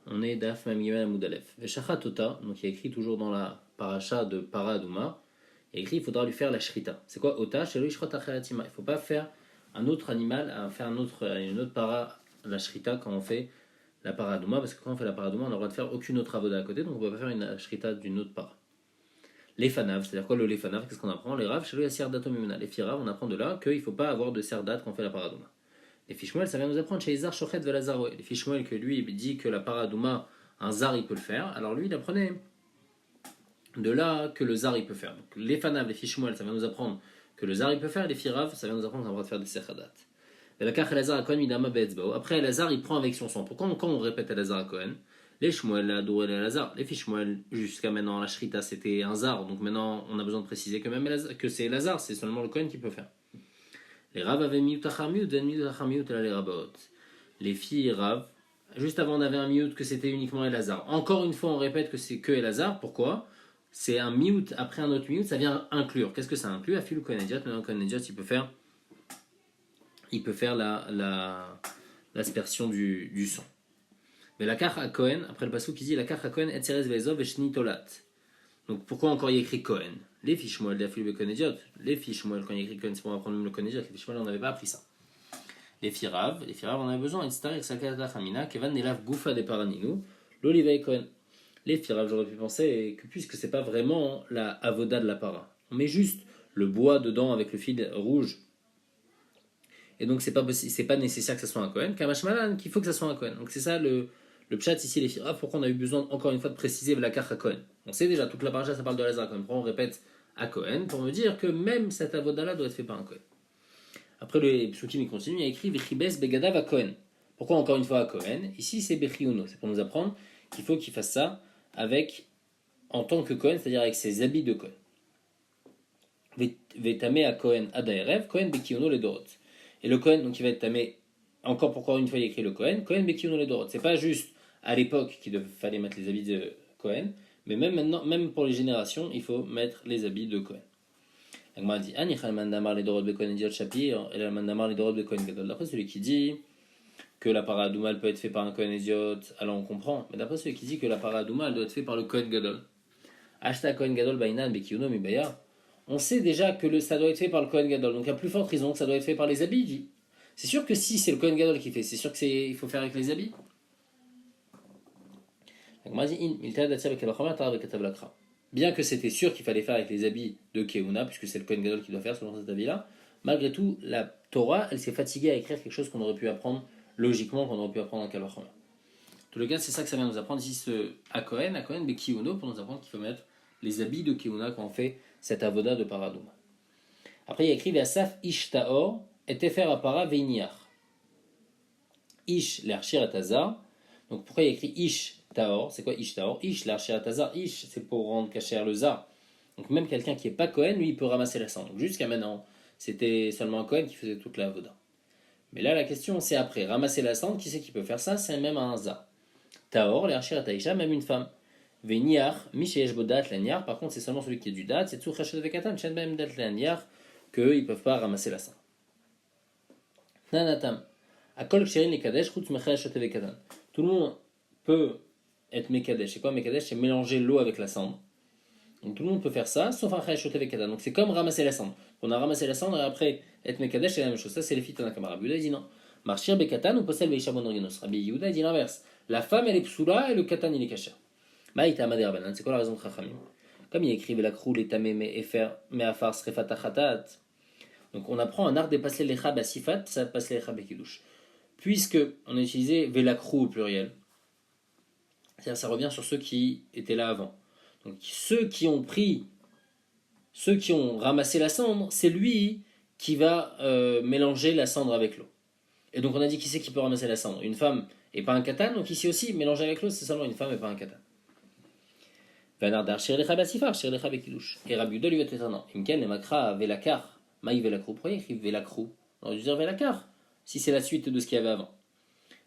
on est Daf Mamimel Amoudalef. Veshachat Ota, donc il y a écrit toujours dans la paracha de Para Adouma, il y a écrit il faudra lui faire la shrita. C'est quoi Ota? Chez lui, il ne faut pas faire un autre animal, faire une autre para, la shrita, quand on fait la Para Adouma, parce que quand on fait la Para Adouma, on n'a le droit de faire aucune autre avoda à côté, donc on ne peut pas faire une shrita d'une autre para. Les fanav, c'est-à-dire quoi le lefanav? Qu'est-ce qu'on apprend? Les rav, chez lui, il y a serdatomimuna. Les firav, on apprend de là qu'il ne faut pas avoir de serdat quand on fait la Para Adouma. Les Fishmuel, ça vient nous apprendre chez Izar Shochet Velazar. Les Fishmuel, que lui, il dit que la paradouma, un zar, il peut le faire. Alors lui, il apprenait de là que le zar, il peut faire. Donc les Fanav, les Fishmuel, ça vient nous apprendre que le zar, il peut faire. Les Firav, ça vient nous apprendre qu'on a le droit de faire des Sechadat. Après, Elazar, il prend avec son sang. Pourquoi quand on répète Elazar à Cohen? Les Shmuel, la Dour et Elazar. Les Fishmuel, jusqu'à maintenant, la Shrita, c'était un zar. Donc maintenant, on a besoin de préciser que même que c'est Elazar, c'est seulement le Cohen qui peut faire. Les Rav avaient miut acharmiut, den miut acharmiut, là les Rabaot. Les filles Rav, juste avant on avait un miut que c'était uniquement Elazar. Encore une fois on répète que c'est que Elazar, pourquoi? C'est un miut après un autre miut, ça vient inclure. Qu'est-ce que ça inclut? Afil ou Kohen Ediot, maintenant le Kohen Ediot il peut faire l'aspersion du sang. Mais la kar à Kohen, après le passage qui dit la kar à Kohen, et Tseres Vezov et Shnitolat. Donc pourquoi encore il y a écrit Cohen? Les Fishmuel, les Afil Kohen Ediot. Les Fishmuel, quand il y a écrit Cohen, c'est pour apprendre même le Kohen Ediot. Les Fishmuel, on n'avait pas appris ça. Les Firav, on avait besoin. Etc. Kevan Nelav Goufa de Paraninu. L'Olive Cohen. Les Firav, j'aurais pu penser que puisque c'est pas vraiment la avoda de la para, on met juste le bois dedans avec le fil rouge. Et donc c'est pas nécessaire que ça soit un Cohen. Kamashmalan, qu'il faut que ça soit un Cohen. Donc c'est ça le pshat ici, les Firav, pourquoi on a eu besoin encore une fois de préciser la carte à Cohen. On sait déjà, toute la paracha ça parle de Lazare. Quand on répète à Cohen pour me dire que même cette avoda-là doit être faite par un Cohen. Après les psukim ils continuent, il y a écrit Vechibes Begadav à Cohen. Pourquoi encore une fois à Cohen? Ici c'est Bechiuno, c'est pour nous apprendre qu'il faut qu'il fasse ça en tant que Cohen, c'est-à-dire avec ses habits de Cohen. Vetame à Cohen Adaerev, Cohen Bechiuno les Dorot. Et le Cohen, donc il va être tamé, encore une fois il y a écrit le Cohen Bechiuno les Dorot. C'est pas juste à l'époque qu'il fallait mettre les habits de Cohen, mais même maintenant, même pour les générations, il faut mettre les habits de Cohen. L'Agma dit Anichal mandamar les dorot de Cohen Ediot Shapir, et la mandamar les dorot de Cohen Gadol. D'après celui qui dit que la paradouma peut être faite par un Cohen Ediot, alors on comprend. Mais d'après celui qui dit que la paradouma doit être faite par le Cohen Gadol. Ashta Cohen Gadol Bainan Bekiuno Mibaya. On sait déjà que ça doit être fait par le Cohen Gadol. Donc il y a plus forte raison que ça doit être fait par les habits. C'est sûr que si c'est le Cohen Gadol qui fait, c'est sûr qu'il faut faire avec les habits. Bien que c'était sûr qu'il fallait faire avec les habits de Keuna, puisque c'est le Kohen Gadol qui doit faire selon cet avis-là, malgré tout, la Torah, elle s'est fatiguée à écrire quelque chose qu'on aurait pu apprendre logiquement, qu'on aurait pu apprendre en Kalvachoma. En tout cas, c'est ça que ça vient nous apprendre ici à Kohen, Bekiuno, pour nous apprendre qu'il faut mettre les habits de Keuna quand on fait cette avoda de Paradouma. Après, il y a écrit Vasaf Ish Taor et Tefer Apara Veiniach. Ish, l'Archir Atazar. Donc pourquoi il y a écrit Ish Taor? C'est quoi Ish Taor? Ish, l'Archir Atazar. Ish, c'est pour rendre cachère le Zar. Donc même quelqu'un qui n'est pas Cohen, lui, il peut ramasser la cendre. Donc jusqu'à maintenant, c'était seulement un Cohen qui faisait toute la avoda. Mais là, la question, c'est après. Ramasser la cendre, qui c'est qui peut faire ça? C'est même un Zar. Taor, l'Archir Ataïcha, même une femme. Veiniach, Mishesh Bodat, l'Aniar. Par contre, c'est seulement celui qui est du Dat. C'est Tsur Chachet Vekatan, Chen Bem Dat, l'Aniar, qu'ils ne peuvent pas ramasser la cendre. Nanatam. Akol Ksherin et Kadesh, Chutz Mechel Chachet Vekatan. Tout le monde peut être Mekadesh. C'est quoi Mekadesh? C'est mélanger l'eau avec la cendre. Donc tout le monde peut faire ça, sauf un Chayashot avec Kadan. Donc c'est comme ramasser la cendre. On a ramassé la cendre et après être Mekadesh, c'est la même chose. Ça, c'est les filles de Tanakama. Rabbi Yehuda dit non. Marchir Bekatan ou Posel Veishabon Organos. Rabbi Yehuda dit l'inverse. La femme, elle est psoula et le Katan, il est kasher. Maïta Amader Banan. C'est quoi la raison de Chachamim? Comme il écrit Velakrou, l'Etame, Meafar, Srefata Khatat. Donc on apprend un art de passer l'Echab à Sifat, ça passe l'Echab à Kiddush. Puisque on a utilisé Velakrou au pluriel. C'est-à-dire ça revient sur ceux qui étaient là avant. Donc ceux qui ont ramassé la cendre, c'est lui qui va mélanger la cendre avec l'eau. Et donc on a dit qui c'est qui peut ramasser la cendre? Une femme et pas un katan, donc ici aussi, mélanger avec l'eau, c'est seulement une femme et pas un katan. Et Rabbi Yehuda lui va te dire non. Imken, Makra, Velakar, Maï Velakrou. Pourquoi il écrit Velakrou? On aurait dû dire Velakar, si c'est la suite de ce qu'il y avait avant.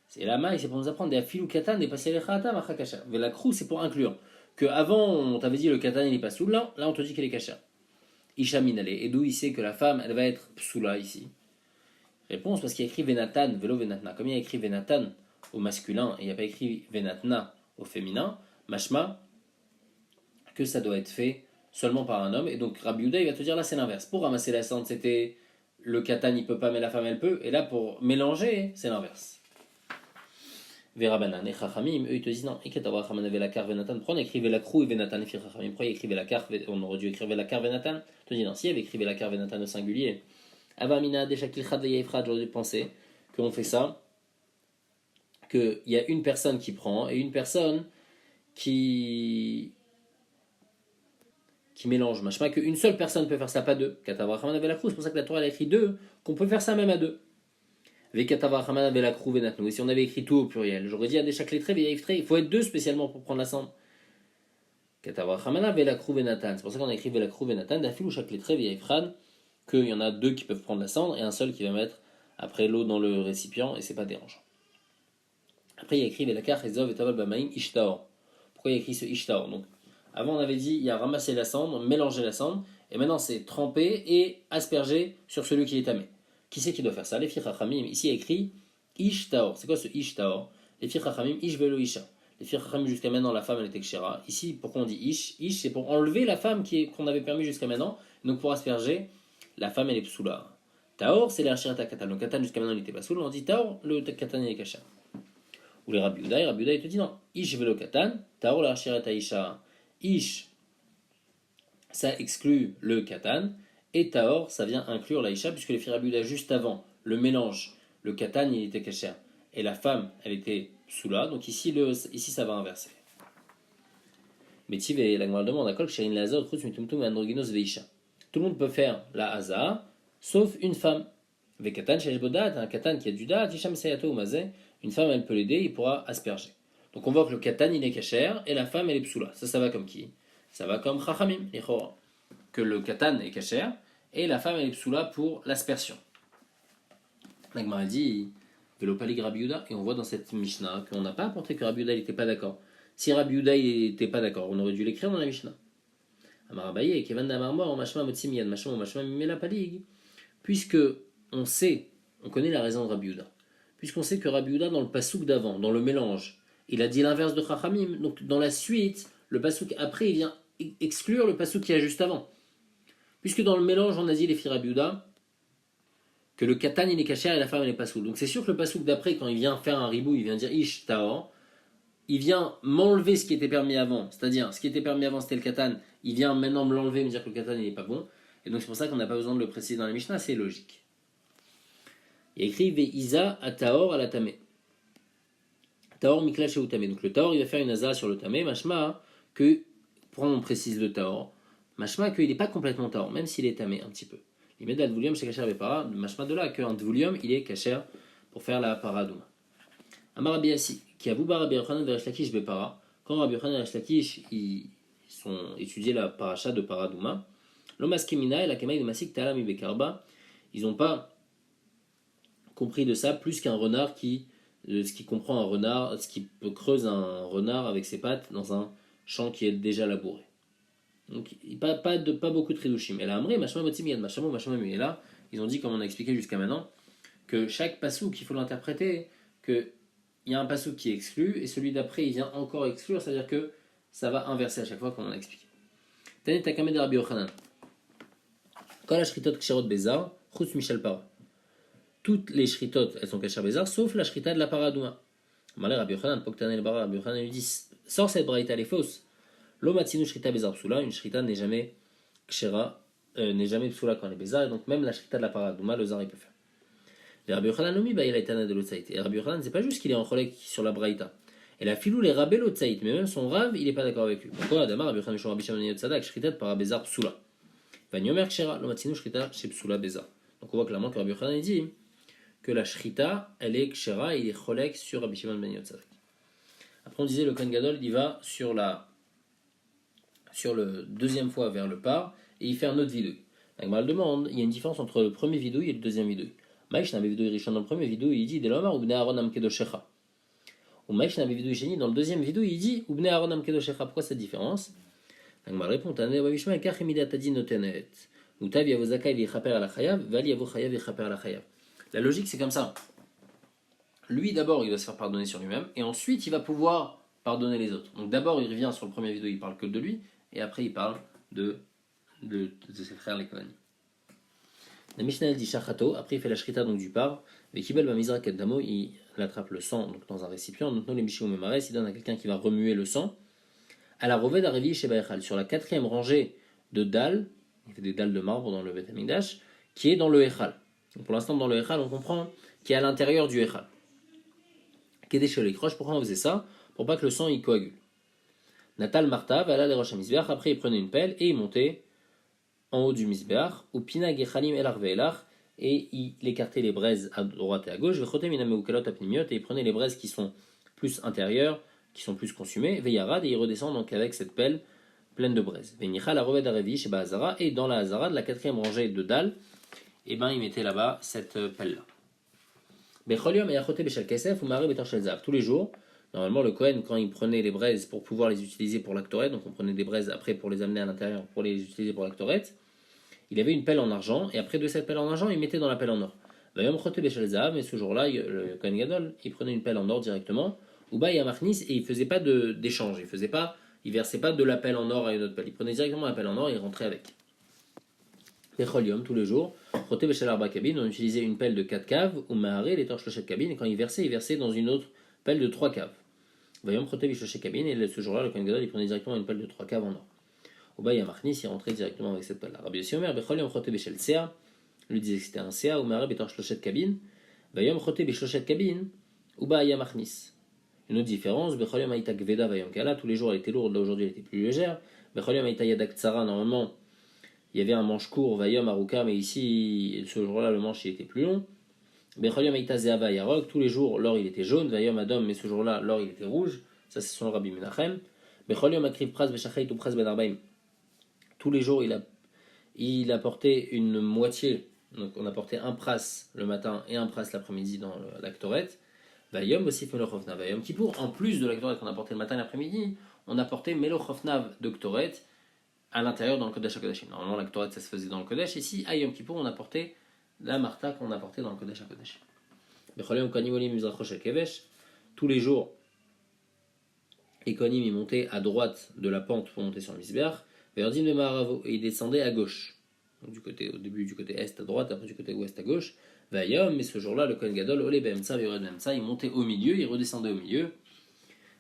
C'est la maille, c'est pour nous apprendre des afilou katan et passer les khatam à kasha. Velakrou, c'est pour inclure que avant on t'avait dit le katan il est pas sous là on te dit qu'elle est kasha. Isha minale. Et d'où il sait que la femme elle va être psoula ici? Réponse parce qu'il y a écrit Venatan, velo Venatna. Comme il y a écrit Venatan au masculin et il n'y a pas écrit venatna au féminin, mashma, que ça doit être fait seulement par un homme. Et donc Rabbi Yehuda, il va te dire là c'est l'inverse. Pour ramasser la cendre, c'était le katan il peut pas, mais la femme elle peut. Et là pour mélanger, c'est l'inverse. Verabanan et Chachamim, eux ils te disent non, Iketabracham avait la car Venatan, pourquoi on écrivait la crou et Venatan et Chachamim, pourquoi il écrivait la car, on aurait dû écrire la car Venatan. Tu dis non, si il avait écrit la car Venatan au singulier, Avamina, Deshakil Chad Veyeifrad, j'aurais dû penser qu'on fait ça, qu'il y a une personne qui prend et une personne qui mélange. Machma qu'une seule personne peut faire ça, pas deux. Katavracham avait la crou, c'est pour ça que la Torah elle a écrit deux, qu'on peut faire ça même à deux. Et si on avait écrit tout au pluriel, j'aurais dit à des chaque lettre, il faut être deux spécialement pour prendre la cendre. C'est pour ça qu'on a écrit Velakru Venatan, d'afil ou chaque lettre, qu'il y en a deux qui peuvent prendre la cendre et un seul qui va mettre après l'eau dans le récipient et c'est pas dérangeant. Après il y a écrit Velakar Ezov et Taval Bamaim Ishtaor. Pourquoi il y a écrit ce Ishtaor? Donc avant on avait dit il y a ramasser la cendre, mélanger la cendre et maintenant c'est tremper et asperger sur celui qui est tamé. Qui c'est qui doit faire ça? Les filles Chachamim. Ici il y a écrit Ish Taor. C'est quoi ce Ish Taor? Les filles Chachamim, Ish Velo Isha. Les filles Chachamim, jusqu'à maintenant, la femme elle était Kshera. Ici, pourquoi on dit Ish? Ish, c'est pour enlever la femme qu'on avait permis jusqu'à maintenant. Donc pour asperger, la femme elle est psoula. Taor, c'est l'archirata katan. Le katan jusqu'à maintenant il n'était pas soul. On dit Taor, le katan il est kasher. Ou les Rabbi Yehuda il te dit non. Ish Velo Katan, Taor l'archirata Isha. Ish, ça exclut le katan. Et Taor, ça vient inclure l'Aïcha, puisque les filles Rabbi Yehuda juste avant, le mélange, le katan, il était kasher. Et la femme, elle était psoula. Donc ici, ça va inverser. Mais Tiv la Gemara demande, d'accord, que la Hazah, tout le monde peut faire la Hazah, sauf une femme. Avec katan, chez Bodat, un katan qui a du dat, Isham Sayato ou Mazé, une femme, elle peut l'aider, il pourra asperger. Donc on voit que le katan, il est kasher, et la femme, elle est psoula. Ça va comme qui? Ça va comme Chachamim, les Chora. Que le katan est kasher et la femme elle est psoula pour l'aspersion. La Gemara dit Velo Palig Rabbi Yehuda et on voit dans cette Mishnah qu'on n'a pas apporté que Rabbi Yehuda n'était pas d'accord. Si Rabbi Yehuda n'était pas d'accord, on aurait dû l'écrire dans la Mishnah. Amar Abaye Kevan Damarmor Mashma Motsimiyan Mashma Mashma Mimela Palig, puisque on connaît la raison de Rabbi Yehuda, puisqu'on sait que Rabbi Yehuda dans le pasouk d'avant, dans le mélange, il a dit l'inverse de Chachamim, donc dans la suite, le pasouk après il vient exclure le pasouk qu'il y a juste avant. Puisque dans le mélange, on a dit les filles Rabbi Yehuda que le katan il est kasher et la femme elle est pas soul. Donc c'est sûr que le pasouk d'après, quand il vient faire un ribou, il vient dire ish taor, il vient m'enlever ce qui était permis avant. C'est-à-dire, ce qui était permis avant c'était le katan, il vient maintenant me l'enlever, me dire que le katan il est pas bon. Et donc c'est pour ça qu'on n'a pas besoin de le préciser dans la Mishnah, c'est logique. Il y a écrit Ve'iza a taor à la tamé. Taor mikla chez tamé. Donc le taor il va faire une aza sur le tamé, mashma que, pourquoi on précise le taor? Mashma qu'il n'est pas complètement taor, même s'il est tamé un petit peu. Il met d'alvulium chez kasher bepara, mashma de là qu'un dvulium il est kasher pour faire la paradouma. Amar Rabbi Yassi, qui a Bouba Rabbi Yochanan de Resh Lakish bepara, quand Rabbi Yochanan et Resh Lakish ils sont étudiés la paracha de paradouma, l'omaskemina et la kemaï de masik talami bekarba, ils n'ont pas compris de ça plus qu'un renard ce qui comprend un renard, ce qui peut creuser un renard avec ses pattes dans un champ qui est déjà labouré. Donc pas beaucoup de tridushim. Et là, Amré, Mashma Motim Yad Mashamo, Mashama et là, ils ont dit, comme on a expliqué jusqu'à maintenant, que chaque pasouk, il faut l'interpréter, qu'il y a un pasouk qui exclut, et celui d'après, il vient encore exclure, c'est-à-dire que ça va inverser à chaque fois, comme on a expliqué. Tane Takame de Rabbi Yochanan. Quand la shritot ksherot bezar, chutz Michel Para. Toutes les shritot, elles sont kasher bezar, sauf la shrita de la paradouma. Malé Rabbi Yochanan, Poktane el Bara, Rabbi Yochanan lui dit, sors cette braïta, elle est fausse. L'omatsinu shrita bezar psula, une shrita n'est jamais kshera, n'est jamais psula quand elle est bezar, et donc même la shrita de la paradouma, le zar il peut faire. Et Rabbi Yochanan nomi, il a été de l'otzaït. Et Rabbi Yochanan, c'est pas juste qu'il est en cholek sur la braïta. Et la filou les rabé l'otzaït, mais même son rave, il est pas d'accord avec lui. Pourquoi Adama Rabbi Yochanan Rabbi Shimon Yotzadak, shrita de para bezar psula. Vanyomer kshera, l'omatsinu shrita chez psula bezar. Donc on voit clairement que Rabbi Yochanan dit que la shrita, elle est kshera, et il est cholek sur Rabbi Shimon ben Yotzadak. Après on disait le Kohen Gadol, il va sur le deuxième fois vers le par et il fait un autre vidouille. La Gemara demande, il y a une différence entre le premier vidouille et le deuxième vidouille. Maïch n'avait vidouille richon dans le premier vidouille, il dit Delomar ou bne Aaron am kedoshecha. Ou Maïch n'avait vidouille génie dans le deuxième vidouille, il dit ou bne Aaron am kedoshecha. Pourquoi cette différence? La Gemara répond Tane wa Mishma kach imidatadi notenet. Mutav yavo zakai v'yichaper ala chayav, vali yavo chayav v'yichaper ala chayav. La logique c'est comme ça. lui d'abord il doit se faire pardonner sur lui-même, et ensuite il va pouvoir pardonner les autres. Donc d'abord il revient sur le premier vidéo, il parle que de lui, et après il parle de ses frères les Kohanim. La Mishnah elle dit Shachato, après il fait la shrita donc du par, mais Kibel Bamizra Kedamo, il attrape le sang donc dans un récipient, donc nous les Mishou Memares, il donne à quelqu'un qui va remuer le sang, à la revêt d'Arevi chez Baechal, sur la quatrième rangée de dalles, il fait des dalles de marbre dans le Beth Amikdash, qui est dans le Echal. Donc pour l'instant dans le Echal on comprend qu'il est à l'intérieur du Echal. Kedesh les croches, pourquoi on faisait ça? Pour pas que le sang y coagule. Natal Marta, Vala les roches à après il prenait une pelle et il montait en haut du Misbeach, ou Pina Gechalim Elar Ve'elach, et il écartait les braises à droite et à gauche, Vechotem Inameukalot Apnimiot, et il prenait les braises qui sont plus intérieures, qui sont plus consumées, Ve'yarad, et il redescend donc avec cette pelle pleine de braises. Ve'nicha la revêt d'Arevi chez Bahazara, et dans la Hazara de la quatrième rangée de dalles, et ben il mettait là-bas cette pelle-là. Becholium et Achote Bechal Kesef, ou Mare Betar Shelzav, tous les jours. Normalement, le Kohen, quand il prenait les braises pour pouvoir les utiliser pour l'actoret, donc on prenait des braises après pour les amener à l'intérieur pour les utiliser pour l'actoret, il avait une pelle en argent, et après de cette pelle en argent, il mettait dans la pelle en or. Mais ce jour-là, le Kohen Gadol, il prenait une pelle en or directement, ou bah il y a Marnis, et il faisait pas d'échange, il versait pas de la pelle en or à une autre pelle, il prenait directement la pelle en or et il rentrait avec. Pecholium, tous les jours, on utilisait une pelle de 4 caves, ou Maharé, les torches de cabine, et quand il versait dans une autre pelle de 3 caves. Vayom Choté Bishoché cabine, et ce jour-là, le Kohen Gadol, il prenait directement une pelle de 3 caves en or. Au bas, il y a Marnis, il rentrait directement avec cette pelle-là. Rabbi Yossi Omer, Becholium Choté Beshel Sea, lui disait que c'était un Sea, ou Maharé, Betor Shlochet cabine, Vayom Choté Bishlochet cabine, ou bas, il y a Marnis. Une autre différence, Becholium Aïta Gveda Vayom Kala, tous les jours elle était lourde, là aujourd'hui elle était plus légère. Becholium Aïta Yadak Tsara, normalement, il y avait un manche court, Vayom Aruka, mais ici, ce jour-là, le manche il était plus long. Becholium Aïta Zeava Yarok, tous les jours l'or il était jaune, Vayom Adom, mais ce jour-là l'or il était rouge, ça c'est son Rabbi Menachem. Becholium Akriv Pras Beshachait ou Pras Ben Arbaim, tous les jours il apportait une moitié, donc on apportait un pras le matin et un pras l'après-midi dans l'actoret. Vayom aussi Melochovnav, Vayom Kippour, en plus de l'actoret qu'on apportait le matin et l'après-midi, on apportait Melochovnav de Ktoret à l'intérieur dans le Kodesh HaKodeshim. Normalement, la Ktoret, ça se faisait dans le Kodesh. Ici, à Yom Kippour, on apportait la Marta qu'on apportait dans le Kodesh HaKodeshim. Becholium Kanimolim Mizrachosh Kevesh, tous les jours, les Kohanim, ils montaient à droite de la pente pour monter sur le Misbeach, Verdim de Maharavo, et ils descendaient à gauche. Donc, au début du côté est à droite, après du côté ouest à gauche. Vayom, mais ce jour-là, le Kohen Gadol, Ole Bemtsa, Vered Bemtsa, il montait au milieu, il redescendait au milieu.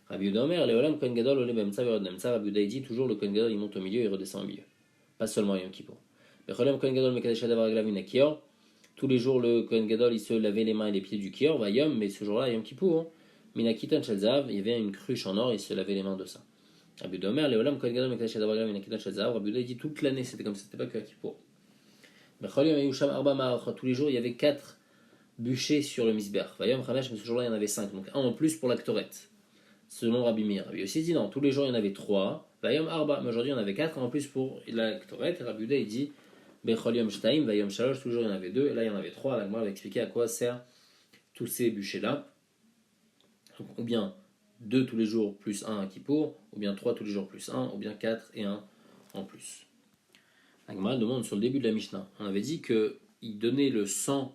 Rabbi Yehuda Omer, Leolam Kohen Gadol, Ole Bemtsa, Vered Bemtsa, Rabbi Yehuda dit toujours le Kohen Gadol, il monte au milieu et il redescend au milieu. Pas seulement Yom Kippour. Becholam Kohen Gadol, Mekadesh Adavar Aglav Min Kior. Tous les jours, le Kohen Gadol, il se lavait les mains et les pieds du Kior, Vayom, mais ce jour-là, Yom Kippour, Minakiton Shalzav, il y avait une cruche en or et il se lavait les mains de ça. Rabbi Yehuda Omer, Leolam Kohen Gadol, Mekadesh Adavar Aglav Min Shalzav, Rabbi Yehuda dit toute l'année, c'était comme ça, c'était pas que à Kippour. Becholam Yusham Arba Ma'ach, tous les jours, il y avait 4 bûchers sur le Misbeach. Vayom Chamesh, mais ce jour-là, il y en avait 5, donc un en plus pour l'actoret. Selon Rabbi Meir. Rabbi aussi dit non, tous les jours il y en avait 3. Vayom Arba, mais aujourd'hui il y en avait 4 en plus pour l'actoret. Et Rabbi Yehuda il dit Bechol Yom Shtaim, Vayom Shalosh, tous les jours il y en avait 2. Et là il y en avait 3. La Gemara va expliquer à quoi servent tous ces bûchers-là. Ou bien 2 tous les jours plus 1 à Kippour, ou bien 3 tous les jours plus 1, ou bien 4 et 1 en plus. La Gemara demande sur le début de la Mishnah. On avait dit qu'il donnait le sang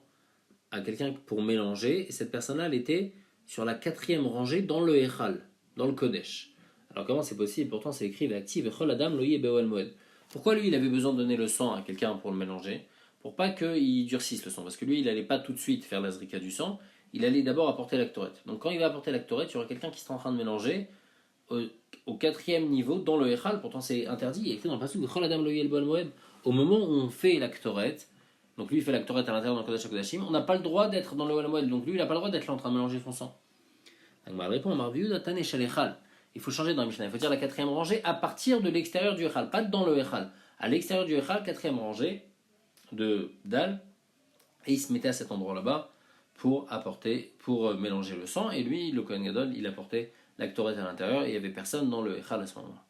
à quelqu'un pour mélanger, et cette personne-là elle était sur la 4e rangée dans le Echal, dans le Kodesh. Alors comment c'est possible? Pourtant c'est écrit active Echol Adam Loïe Beoel Moed. Pourquoi lui il avait besoin de donner le sang à quelqu'un pour le mélanger? Pour pas qu'il durcisse le sang, parce que lui il n'allait pas tout de suite faire la zrika du sang, il allait d'abord apporter l'actoret. Donc quand il va apporter l'actoret, il y aura quelqu'un qui sera en train de mélanger au 4e niveau dans le Echal, pourtant c'est interdit, il est écrit dans le passage Echol Adam Loïe Beoel Moed. Au moment où on fait l'actoret, donc lui il fait l'actoret à l'intérieur dans le Kodesh HaKodashim, on n'a pas le droit d'être dans le Oel Moed, donc lui il n'a pas le droit d'être là en train de mélanger son sang. Donc il répond il faut changer dans la Mishnah, il faut dire la 4e rangée à partir de l'extérieur du Echal, pas dans le Echal. À l'extérieur du Echal, 4e rangée de dalle, et il se mettait à cet endroit là-bas pour mélanger le sang, et lui, le Kohen Gadol, il apportait l'actoret à l'intérieur, et il n'y avait personne dans le Echal à ce moment-là.